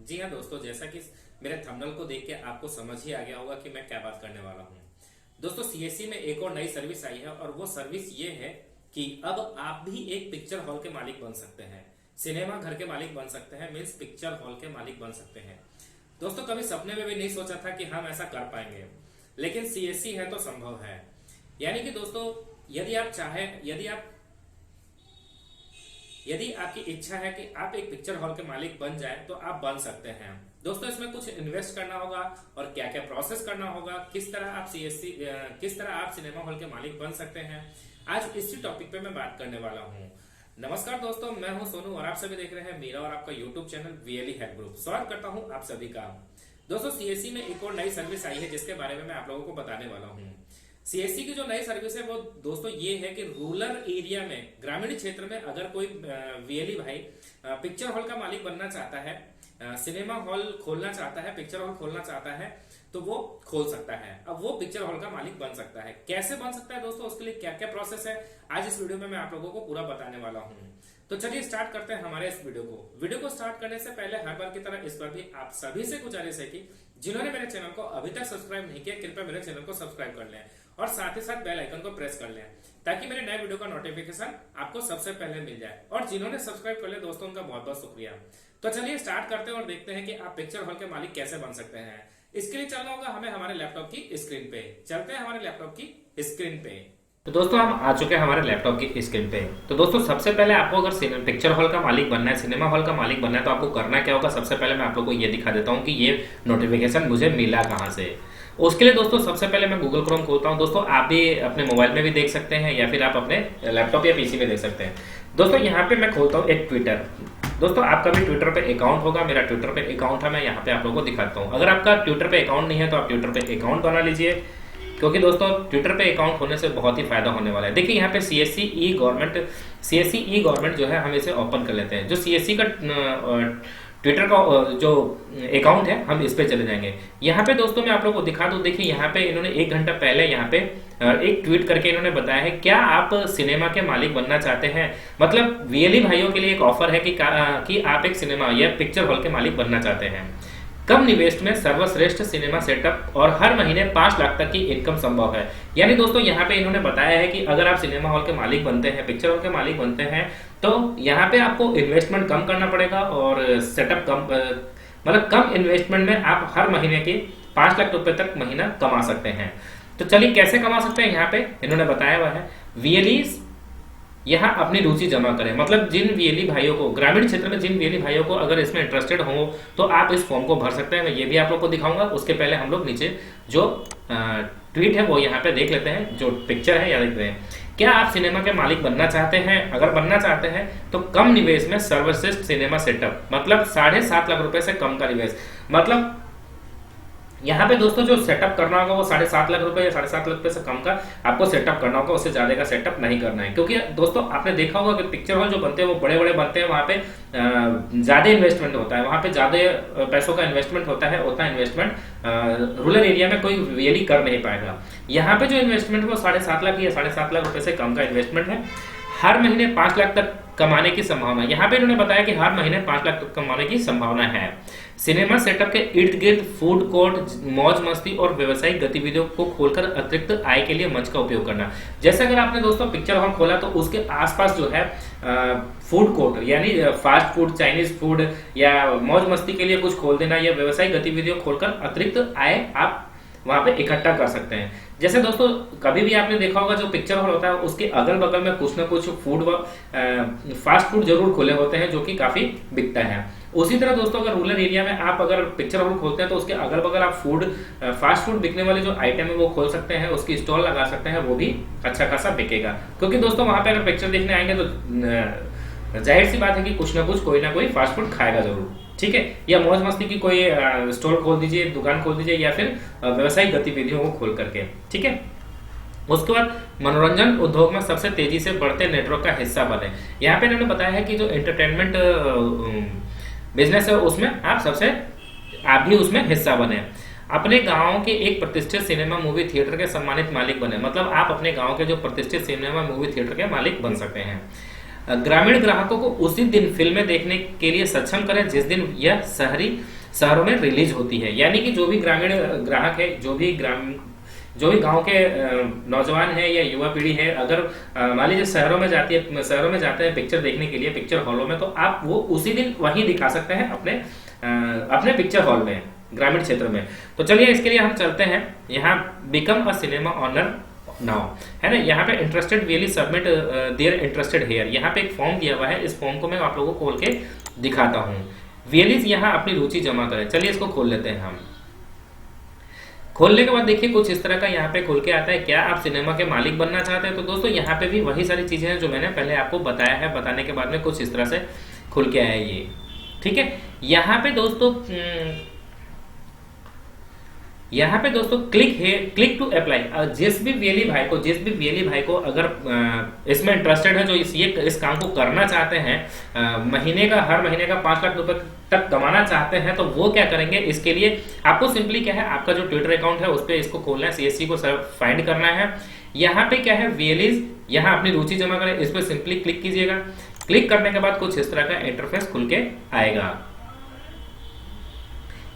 जी हाँ दोस्तों, जैसा कि मेरे थंबनेल को देख के आपको समझ ही आ गया होगा कि मैं क्या बात करने वाला हूँ। दोस्तों, सीएससी में एक और नई सर्विस आई है और वो सर्विस ये है कि अब आप भी एक पिक्चर हॉल के मालिक बन सकते हैं, सिनेमा घर के मालिक बन सकते हैं, मीन्स पिक्चर हॉल के मालिक बन सकते हैं। दोस्तों, कभी सपने में भी नहीं सोचा था कि हम ऐसा कर पाएंगे, लेकिन सीएससी है तो संभव है। यानी कि दोस्तों, यदि आप चाहें, यदि आपकी इच्छा है कि आप एक पिक्चर हॉल के मालिक बन जाएं तो आप बन सकते हैं। दोस्तों, इसमें कुछ इन्वेस्ट करना होगा और क्या क्या प्रोसेस करना होगा, किस तरह आप सिनेमा हॉल के मालिक बन सकते हैं, आज इसी टॉपिक पे मैं बात करने वाला हूँ। नमस्कार दोस्तों, मैं हूं सोनू और आप सभी देख रहे हैं मेरा और आपका YouTube channel VLE help group. स्वागत करता हूं आप सभी का। दोस्तों, सीएससी में एक और नई सर्विस आई है जिसके बारे में मैं आप लोगों को बताने वाला हूँ। सीएससी की जो नई सर्विस है वो दोस्तों ये है कि रूरल एरिया में, ग्रामीण क्षेत्र में अगर कोई वीएलई भाई पिक्चर हॉल का मालिक बनना चाहता है, सिनेमा हॉल खोलना चाहता है, पिक्चर हॉल खोलना चाहता है, तो वो खोल सकता है। अब वो पिक्चर हॉल का मालिक बन सकता है। कैसे बन सकता है दोस्तों, उसके लिए क्या क्या प्रोसेस है, आज इस वीडियो में मैं आप लोगों को पूरा बताने वाला हूँ। तो चलिए स्टार्ट करते हैं हमारे इस वीडियो को स्टार्ट करने से पहले हर बार की तरह इस बार भी आप सभी से गुजारिश है कि जिन्होंने मेरे चैनल को अभी तक सब्सक्राइब नहीं किया, कृपया मेरे चैनल को सब्सक्राइब कर लें और साथ ही साथ बेल आइकन को प्रेस कर लें ताकि मेरे नए वीडियो का नोटिफिकेशन आपको सबसे पहले मिल जाए। और जिन्होंने सब्सक्राइब कर लिया दोस्तों, उनका बहुत बहुत शुक्रिया। तो चलिए स्टार्ट करते हैं और देखते हैं कि आप पिक्चर हॉल के मालिक कैसे बन सकते हैं। इसके लिए चलना होगा हमें हमारे लैपटॉप की स्क्रीन पे। चलते हैं हमारे लैपटॉप की स्क्रीन पे। तो दोस्तों, हम आ चुके हैं हमारे लैपटॉप की स्क्रीन पे। तो दोस्तों, सबसे पहले आपको अगर पिक्चर हॉल का मालिक बनना है, सिनेमा हॉल का मालिक बनना है, तो आपको करना क्या होगा। सबसे पहले मैं आप लोग को ये दिखा देता हूँ कि ये नोटिफिकेशन मुझे मिला कहाँ से। उसके लिए दोस्तों सबसे पहले मैं गूगल क्रोम खोलता हूँ। दोस्तों, आप भी अपने मोबाइल में भी देख सकते हैं या फिर आप अपने लैपटॉप या पीसी में देख सकते हैं। दोस्तों, यहाँ पे मैं खोलता हूँ एक ट्विटर। दोस्तों, आपका भी ट्विटर पे अकाउंट होगा, मेरा ट्विटर पे अकाउंट है, मैं यहाँ पे आप लोगों को दिखाता हूँ। अगर आपका ट्विटर पे अकाउंट नहीं है तो आप ट्विटर पे अकाउंट बना लीजिए, क्योंकि दोस्तों ट्विटर पे अकाउंट होने से बहुत ही फायदा होने वाला है। देखिए यहाँ पे सीएससी ई गवर्नमेंट जो है, हम इसे ओपन कर लेते हैं। जो सीएससी का ट्विटर का जो अकाउंट है, हम इस पे चले जाएंगे। यहाँ पे दोस्तों मैं आप लोगों को दिखा दूं, देखिए यहाँ पे इन्होंने 1 घंटा पहले यहाँ पे एक ट्वीट करके इन्होंने बताया है, क्या आप सिनेमा के मालिक बनना चाहते हैं। मतलब वीएलई भाइयों के लिए एक ऑफर है कि आप एक सिनेमा या पिक्चर हॉल के मालिक बनना चाहते हैं। कम निवेश में सर्वश्रेष्ठ सिनेमा सेटअप और हर महीने 5 लाख तक की इनकम संभव है। यानी दोस्तों यहाँ पे इन्होंने बताया है कि अगर आप सिनेमा हॉल के मालिक बनते हैं, पिक्चर हॉल के मालिक बनते हैं, तो यहाँ पे आपको इन्वेस्टमेंट कम करना पड़ेगा और सेटअप मतलब कम इन्वेस्टमेंट में आप हर महीने के 5 लाख रुपए तक महीना कमा सकते हैं। तो चलिए कैसे कमा सकते हैं, यहाँ पे इन्होंने बताया हुआ है। वीएलई यहाँ अपनी रुचि जमा करें। मतलब जिन वीएलई भाइयों को, ग्रामीण क्षेत्र में जिन वीएलई भाइयों को अगर इसमें इंटरेस्टेड हो तो आप इस फॉर्म को भर सकते हैं। मैं ये भी आप लोग को दिखाऊंगा। उसके पहले हम लोग नीचे जो ट्वीट है वो यहाँ पे देख लेते हैं, जो पिक्चर है या देख रहे हैं। क्या आप सिनेमा के मालिक बनना चाहते हैं? अगर बनना चाहते हैं तो कम निवेश में सर्वश्रेष्ठ सिनेमा सेटअप, मतलब 7.5 लाख रुपए से कम का निवेश। मतलब यहाँ पे दोस्तों जो सेटअप करना होगा वो 7.5 लाख रुपए या 7.5 लाख रुपए से कम का आपको सेटअप करना होगा, उससे ज्यादा का सेटअप नहीं करना है। क्योंकि दोस्तों आपने देखा होगा कि पिक्चर हॉल जो बनते हैं वो बड़े बड़े बनते हैं, वहां पे ज्यादा इन्वेस्टमेंट होता है, वहां पे ज्यादा पैसों का इन्वेस्टमेंट होता है। उतना इन्वेस्टमेंट रूरल एरिया में कोई रियली कर नहीं पाएगा। यहाँ पे जो इन्वेस्टमेंट है वो 7.5 लाख या 7.5 लाख रुपए से कम का इन्वेस्टमेंट है। हर महीने 5 लाख तक कमाने की संभावना है। यहाँ पे इन्होंने बताया कि हर महीने 5 लाख तक कमाने की संभावना है। सिनेमा सेटअप के इर्द गिर्द फूड कोर्ट, मौज मस्ती और व्यवसायिक गतिविधियों को खोलकर अतिरिक्त आय के लिए मंच का उपयोग करना। जैसे अगर आपने दोस्तों पिक्चर हॉल खोला तो उसके आसपास जो है फूड कोर्ट यानी फास्ट फूड, चाइनीज फूड या मौज मस्ती के लिए कुछ खोल देना या व्यवसायिक गतिविधियों खोलकर अतिरिक्त आय आप वहां पे इकट्ठा कर सकते हैं। जैसे दोस्तों कभी भी आपने देखा होगा जो पिक्चर हॉल होता है उसके अगल बगल में कुछ ना कुछ फूड व फास्ट फूड जरूर खुले होते हैं, जो कि काफी बिकता है। उसी तरह दोस्तों अगर रूरल एरिया में आप अगर पिक्चर हॉल खोलते हैं तो उसके अगल बगल आप फास्ट फूड बिकने वाले जो आइटम है वो खोल सकते हैं, उसकी स्टॉल लगा सकते हैं, वो भी अच्छा खासा बिकेगा। क्योंकि दोस्तों वहां पे अगर पिक्चर देखने आएंगे तो जाहिर सी बात है कि कुछ ना कोई फास्ट फूड खाएगा जरूर, ठीक है। या मौज मस्ती की कोई स्टोर खोल दीजिए, दुकान खोल दीजिए, या फिर व्यवसायिक गतिविधियों को खोल करके, ठीक है। उसके बाद मनोरंजन उद्योग में सबसे तेजी से बढ़ते नेटवर्क का हिस्सा बने। यहाँ पे इन्होंने बताया है कि जो एंटरटेनमेंट बिजनेस है उसमें आप भी उसमें हिस्सा बने। अपने गांव के एक प्रतिष्ठित सिनेमा मूवी थिएटर के सम्मानित मालिक बने। मतलब आप अपने गांव के जो प्रतिष्ठित सिनेमा मूवी थिएटर के मालिक बन सकते हैं। ग्रामीण ग्राहकों को उसी दिन फिल्में देखने के लिए सक्षम करें जिस दिन यह शहरी शहरों में रिलीज होती है। यानी कि जो भी ग्रामीण ग्राहक है, जो भी गांव के नौजवान है या युवा पीढ़ी है, अगर मान लीजिए शहरों में जाते हैं पिक्चर देखने के लिए पिक्चर हॉलों में, तो आप वो उसी दिन वहीं दिखा सकते हैं अपने पिक्चर हॉल में, ग्रामीण क्षेत्र में। तो चलिए इसके लिए हम चलते हैं यहाँ become a cinema owner now, है ना। यहाँ पे interested really submit their interested here, यहाँ पे एक फॉर्म दिया हुआ है। इस फॉर्म को मैं आप लोगों को खोल के दिखाता हूँ। रियलीज यहाँ अपनी रुचि जमा करें। चलिए इसको खोल लेते हैं हम। खोलने के बाद देखिए कुछ इस तरह का यहाँ पे खुल के आता है। क्या आप सिनेमा के मालिक बनना चाहते हैं? तो दोस्तों यहाँ पे भी वही सारी चीजें हैं जो मैंने पहले आपको बताया है। बताने के बाद में कुछ इस तरह से खुल के आया ये, ठीक है। यहाँ पे दोस्तों क्लिक टू अप्लाई। जिस भी वीएलई भाई को अगर इसमें इंटरेस्टेड है, जो इस काम को करना चाहते हैं, हर महीने का 5 लाख रुपए तक कमाना चाहते हैं, तो वो क्या करेंगे? इसके लिए आपको सिंपली क्या है, आपका जो ट्विटर अकाउंट है उस पर इसको खोलना है, सीएससी को फाइंड करना है। यहाँ पे क्या है, वीएलईज, यहाँ अपनी रुचि जमा करें, इस पर सिंपली क्लिक कीजिएगा। क्लिक करने के बाद कुछ इस तरह का इंटरफेस खुल के आएगा।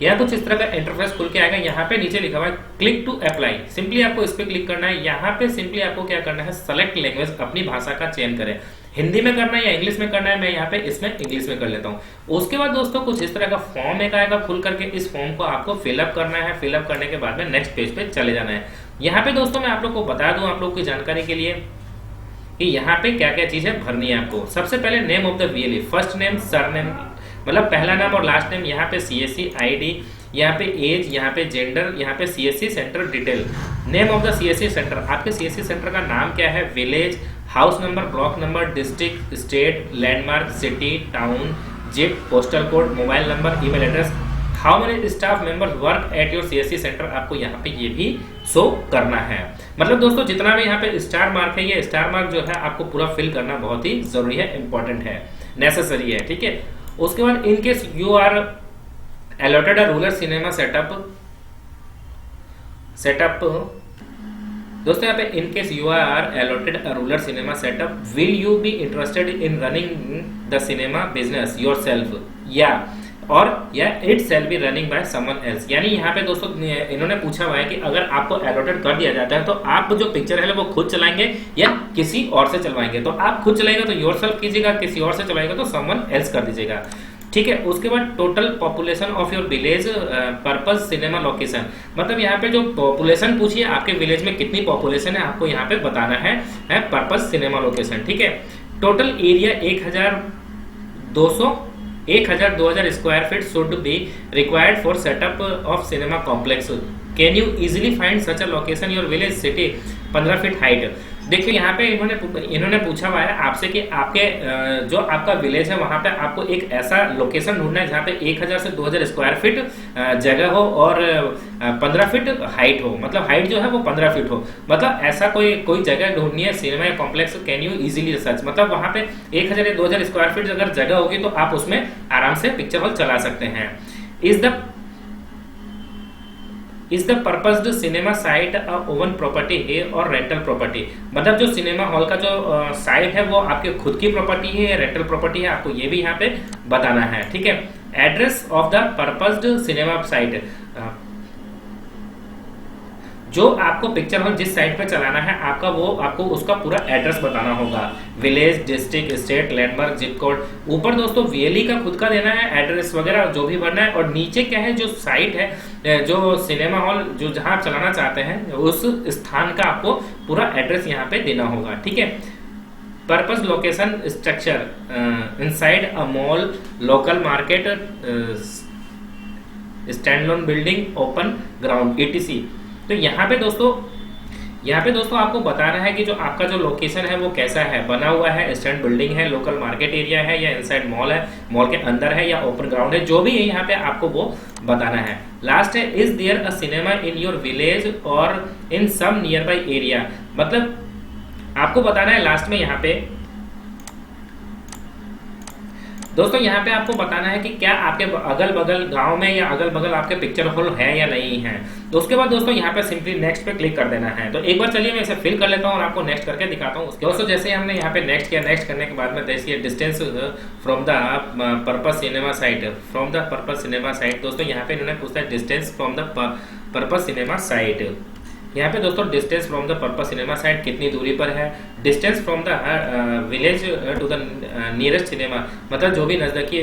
यहाँ कुछ इस तरह का इंटरफेस खुल के आएगा। यहाँ पे नीचे लिखा हुआ है क्लिक टू अप्लाई, सिंपली आपको इस पे क्लिक करना है। यहाँ पे सिंपली आपको क्या करना है, सेलेक्ट लैंग्वेज, अपनी भाषा का चयन करें। हिंदी में करना है या इंग्लिश में करना है, मैं यहाँ पे इसमें इंग्लिश में कर लेता हूँ। उसके बाद दोस्तों कुछ इस तरह का फॉर्म एक आएगा खुल करके, इस फॉर्म को आपको फिलअप करना है। फिलअप करने के बाद में नेक्स्ट पेज पे चले जाना है। यहाँ पे दोस्तों मैं आप लोग को बता दूं, आप लोग की जानकारी के लिए, कि यहाँ पे क्या क्या चीजें भरनी है आपको। सबसे पहले name of the VLE, first name, surname, मतलब पहला नाम और लास्ट नेम, यहाँ पे सीएससी आईडी, यहाँ पे एज, यहाँ पे जेंडर, यहाँ पे CSC centre detail. Name of the CSC centre, आपके सीएससी सेंटर का नाम क्या है, village, house number, block number, district, state, landmark, city, town, zip, postal code, mobile number, email address, how many staff members work at your CSC centre, आपको यहाँ पे ये भी शो करना है। मतलब दोस्तों जितना भी यहाँ पे स्टार मार्क है, ये स्टार मार्क जो है आपको पूरा फिल करना बहुत ही जरूरी है, इंपॉर्टेंट है, नेसेसरी है, ठीक है। उसके बाद in case you are allotted a rural cinema setup दोस्तों यहाँ पे in case you are allotted a rural cinema setup, will you be interested in running the cinema business yourself, या it shall be running by someone else। यानी यहाँ पे दोस्तों इन्होंने पूछा हुआ है कि अगर आपको allotted कर दिया जाता है तो आप जो पिक्चर है वो खुद चलाएंगे या किसी और से चलवाएंगे। तो आप खुद चलाएंगे तो योरसेल्फ कीजिएगा, किसी और से चलाएगा तो someone else कर दीजिएगा, ठीक है। उसके बाद total population of your village, purpose cinema location, मतलब यहाँ पे जो पॉपुलेशन पूछिए आपके विलेज में कितनी पॉपुलेशन है आपको यहाँ पे बताना है पर्पस सिनेमा लोकेशन, ठीक है। Total area 1000 square feet should be required for setup of cinema complex. Can you easily find such a location your village city, 15 feet height. देखिए यहाँ पे इन्होंने पूछा हुआ है आपसे कि आपके जो आपका विलेज है वहां पे आपको एक ऐसा लोकेशन ढूंढना है जहाँ पे 1000 से 2000 स्क्वायर फीट जगह हो और 15 फीट हाइट हो, मतलब हाइट जो है वो 15 फीट हो, मतलब ऐसा कोई जगह ढूंढनी है cinema complex. Can you easily search, मतलब वहां पे 1000 या 2000 स्क्वायर फीट अगर जगह होगी तो आप उसमें आराम से पिक्चर हॉल चला सकते हैं। Is the पर्पस्ड cinema site a oven property है और रेंटल प्रॉपर्टी, मतलब जो सिनेमा हॉल का जो साइट है वो आपके खुद की प्रॉपर्टी है या रेंटल प्रॉपर्टी है, आपको ये भी यहाँ पे बताना है, ठीक है। Address of the पर्पस्ड cinema site, जो आपको पिक्चर हॉल जिस साइट पे चलाना है आपको उसका पूरा एड्रेस बताना होगा, village, district, state, landmark, zip code. ऊपर दोस्तों वीएलई का खुद का देना है एड्रेस वगैरह जो भी भरना है, और नीचे क्या है जो साइट है जो सिनेमा हॉल जो जहां आप चलाना चाहते हैं उस स्थान का आपको पूरा एड्रेस यहाँ पे देना होगा, ठीक है। Purpose location structure inside a mall, local market, standalone building, open ground, etc। तो यहाँ पे दोस्तों आपको बताना है कि जो आपका जो लोकेशन है वो कैसा है, बना हुआ है, स्टैंड बिल्डिंग है, लोकल मार्केट एरिया है, या इनसाइड मॉल है, मॉल के अंदर है, या ओपन ग्राउंड है, जो भी है यहाँ पे आपको वो बताना है। लास्ट है is there a cinema in your village और in some nearby area, मतलब आपको बताना है लास्ट में यहाँ पे दोस्तों यहाँ पे आपको बताना है कि क्या आपके अगल बगल गांव में या अगल बगल आपके पिक्चर हॉल है या नहीं है। तो उसके बाद दोस्तों यहाँ पे सिंपली नेक्स्ट पे क्लिक कर देना है। तो एक बार चलिए मैं इसे फिल कर लेता हूँ और आपको नेक्स्ट करके दिखाता हूँ। दोस्तों जैसे हमने यहाँ पे नेक्स्ट किया, नेक्स्ट करने के बाद में देखिए distance from the purpose cinema site, from the purpose cinema site. दोस्तों यहाँ पे इन्होंने पूछा है distance from the purpose cinema site. यहाँ पे दोस्तों distance from the purpose cinema site कितनी दूरी पर है। Distance from the village to the nearest cinema, मतलब जो भी नजदीकी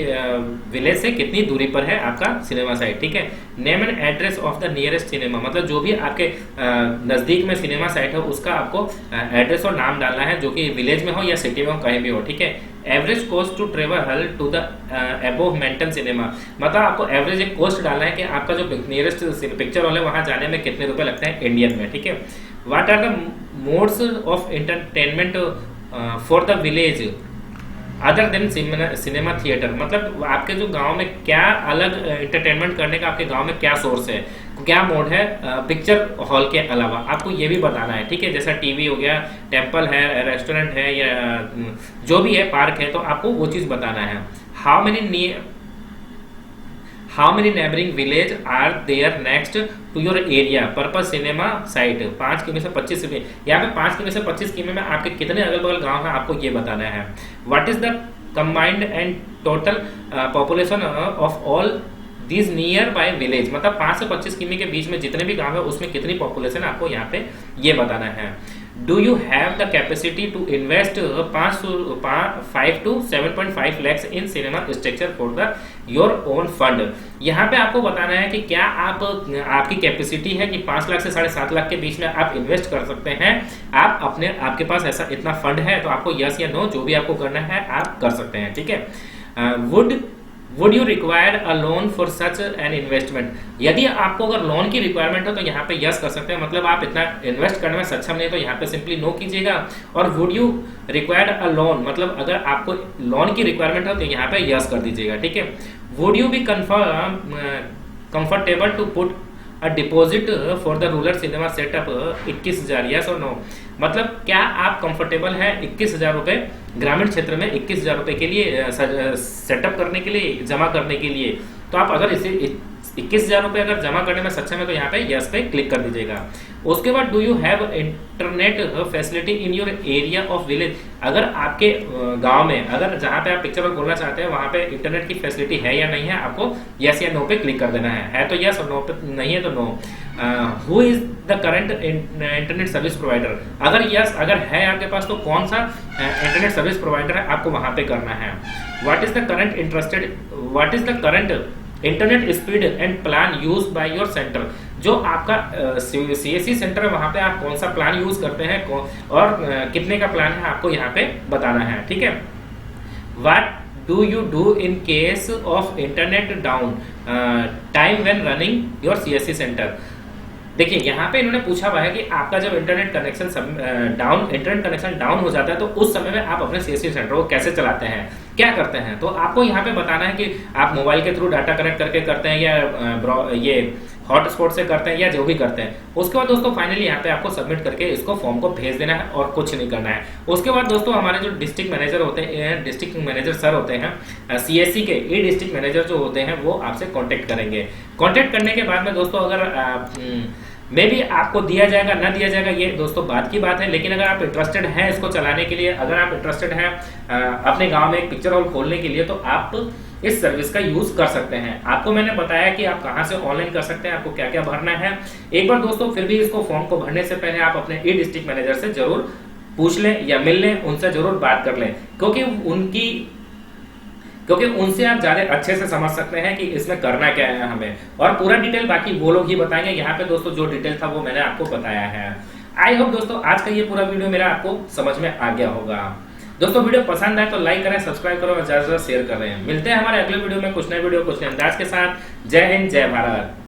विलेज से कितनी दूरी पर है आपका सिनेमा साइट, ठीक है। Name and address of the nearest cinema, मतलब जो भी आपके नजदीक में सिनेमा साइट है उसका आपको एड्रेस और नाम डालना है, जो कि विलेज में हो या सिटी में हो, कहीं भी हो, ठीक है। Average cost to travel to the above mentioned cinema, मतलब आपको एवरेज एक कॉस्ट डालना है कि आपका जो नियरेस्ट पिक्चर हॉल है वहां जाने में कितने रुपए लगते हैं इंडियन में, ठीक है। What are the modes of entertainment for the village other than cinema theatre, मतलब आपके जो गांव में क्या अलग एंटरटेनमेंट करने का आपके गांव में क्या सोर्स है, क्या मोड है पिक्चर हॉल के अलावा, आपको ये भी बताना है, ठीक है। जैसा टीवी हो गया, टेम्पल है, रेस्टोरेंट है या जो भी है, पार्क है, तो आपको वो चीज बताना है। How many neighbouring village are there next to your area purpose cinema site, 5 किमी से 25 किमी, यहाँ पे 5 किमी से 25 किमी में आपके कितने अगल बगल गांव है आपको ये बताना है। What is the combined and total population of all this near by village, मतलब 5 से 25 किमी के बीच में जितने भी गांव है उसमें कितनी पॉपुलेशन आपको यहाँ पे ये बताना है। Do you have the capacity to invest 5 to 7.5 lakhs in cinema structure for the your own fund, यहाँ पे आपको बताना है कि क्या आप आपकी कैपेसिटी है कि 5 लाख से 7.5 लाख के बीच में आप इन्वेस्ट कर सकते हैं, आप अपने आपके पास ऐसा इतना फंड है, तो आपको यस या नो जो भी आपको करना है आप कर सकते हैं, ठीक है। Would you require a loan for such an investment, यदि आपको अगर लोन की रिक्वायरमेंट हो तो यहाँ पे यस कर सकते हैं, मतलब आप इतना इन्वेस्ट करने में सक्षम नहीं तो यहाँ पे सिंपली नो कीजिएगा। और would you require a loan, मतलब अगर आपको लोन की रिक्वायरमेंट हो तो यहाँ पे यस कर दीजिएगा, ठीक है। Would you be comfortable to put a deposit for the rural cinema setup 21,000, yes और नो, मतलब क्या आप कंफर्टेबल है 21,000 रुपए ग्रामीण क्षेत्र में 21,000 रुपए के लिए सेटअप करने के लिए, जमा करने के लिए। तो आप अगर इसे 21,000 रुपए अगर जमा करने में सक्षम है तो यहाँ पे यस पे क्लिक कर दीजिएगा। उसके बाद do you have internet facility in your area of village, अगर आपके गांव में अगर जहाँ पे आप पिक्चर बोलना चाहते हैं वहाँ पे इंटरनेट की फैसिलिटी है या नहीं है, आपको यस या नो पे क्लिक कर देना है तो यस और नो पे नहीं है तो no. Who is the current internet service provider, अगर यस अगर है आपके पास तो कौन सा इंटरनेट सर्विस प्रोवाइडर है आपको वहाँ पे करना है। What is the current internet speed and plan use by your centre, जो आपका सीएससी सेंटर है वहां पे आप कौन सा प्लान यूज करते हैं और कितने का प्लान है आपको यहाँ पे बताना है, ठीक है। What do you do in case of internet down time when running your CSC centre, देखिए यहाँ पे इन्होंने पूछा हुआ है कि आपका जब इंटरनेट कनेक्शन डाउन हो जाता है तो उस समय में आप अपने सीएससी सेंटर को कैसे चलाते हैं, क्या करते हैं। तो आपको यहाँ पे बताना है कि आप मोबाइल के थ्रू डाटा कनेक्ट करके करते हैं या ये हॉटस्पॉट से करते हैं या जो भी करते हैं। उसके बाद दोस्तों फाइनली यहाँ पे आपको सबमिट करके इसको फॉर्म को भेज देना है और कुछ नहीं करना है। उसके बाद दोस्तों हमारे जो डिस्ट्रिक्ट मैनेजर होते हैं, डिस्ट्रिक्ट मैनेजर सर होते हैं सीएससी के, ये डिस्ट्रिक्ट मैनेजर जो होते हैं वो आपसे कॉन्टेक्ट करेंगे। कॉन्टेक्ट करने के बाद में दोस्तों अगर मे भी आपको दिया जाएगा ना दिया जाएगा ये दोस्तों बात की बात है, लेकिन अगर आप इंटरेस्टेड हैं इसको चलाने के लिए, अगर आप इंटरेस्टेड हैं अपने गांव में एक पिक्चर हॉल खोलने के लिए, तो आप इस सर्विस का यूज कर सकते हैं। आपको मैंने बताया कि आप कहां से ऑनलाइन कर सकते हैं, आपको क्या क्या भरना है। एक बार दोस्तों फिर भी इसको फॉर्म को भरने से पहले आप अपने ई डिस्ट्रिक्ट मैनेजर से जरूर पूछ लें या मिल लें, उनसे जरूर बात कर लें, क्योंकि उनसे आप ज्यादा अच्छे से समझ सकते हैं कि इसमें करना क्या है हमें, और पूरा डिटेल बाकी वो लोग ही बताएंगे। यहाँ पे दोस्तों जो डिटेल था वो मैंने आपको बताया है। आई होप दोस्तों आज का ये पूरा वीडियो मेरा आपको समझ में आ गया होगा। दोस्तों वीडियो पसंद आए तो लाइक करें, सब्सक्राइब करो और ज्यादा से ज्यादा शेयर करें। मिलते हैं हमारे अगले वीडियो में कुछ नए वीडियो कुछ नए अंदाज के साथ। जय हिंद, जय भारत।